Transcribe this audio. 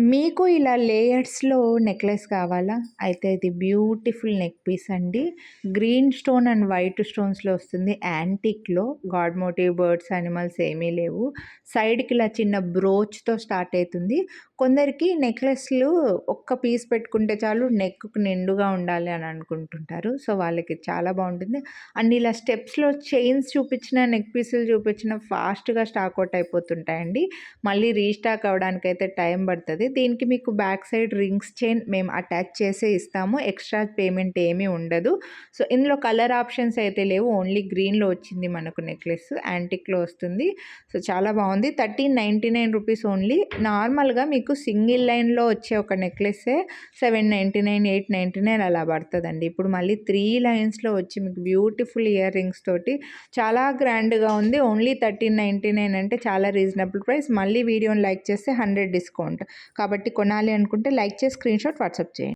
మీకు ఇలా లేయర్స్‌లో నెక్లెస్ కావాలా? అయితే ఇది బ్యూటిఫుల్ నెక్ పీస్ అండి. గ్రీన్ స్టోన్ అండ్ వైట్ స్టోన్స్‌లో వస్తుంది. యాంటిక్‌లో గాడ్ మోటివ్, బర్డ్స్, యానిమల్స్ ఏమీ లేవు. సైడ్‌కి ఇలా చిన్న బ్రోచ్‌తో స్టార్ట్ అయితుంది. కొందరికి నెక్లెస్‌లు ఒక్క పీస్ పెట్టుకుంటే చాలు నెక్‌కు నిండుగా ఉండాలి అని అనుకుంటుంటారు. సో, వాళ్ళకి చాలా బావుంటుంది. అండ్ ఇలా స్టెప్స్‌లో చైన్స్ చూపించిన, నెక్ పీసులు చూపించిన ఫాస్ట్‌గా స్టాక్ ఔట్ అయిపోతుంటాయండి. మళ్ళీ రీస్టాక్ అవ్వడానికైతే టైం పడతది. దీనికి మీకు బ్యాక్ సైడ్ రింగ్స్ చైన్ మేము అటాచ్ చేసే ఇస్తాము. ఎక్స్‌ట్రా పేమెంట్ ఏమీ ఉండదు. సో, ఇందులో కలర్ ఆప్షన్స్ అయితే లేవు. ఓన్లీ గ్రీన్‌లో వచ్చింది మనకు నెక్లెస్. యాంటిక్‌లో వస్తుంది. సో, చాలా బావుంది. 1399 రూపీస్ ఓన్లీ. నార్మల్‌గా మీకు సింగిల్ లైన్‌లో వచ్చే ఒక నెక్లెస్సే 799, 899 అలా పడతదండి. ఇప్పుడు మళ్ళీ 3 లైన్స్‌లో వచ్చి మీకు బ్యూటిఫుల్ ఇయర్ రింగ్స్ తోటి చాలా గ్రాండ్‌గా ఉంది. ఓన్లీ 1399 అంటే చాలా రీజనబుల్ ప్రైస్. మళ్ళీ వీడియోని లైక్ చేస్తే 100 డిస్కౌంట్. కాబట్టి కొనాలి అనుకుంటే లైక్ చేసి స్క్రీన్‌షాట్ వాట్సాప్ చేయండి.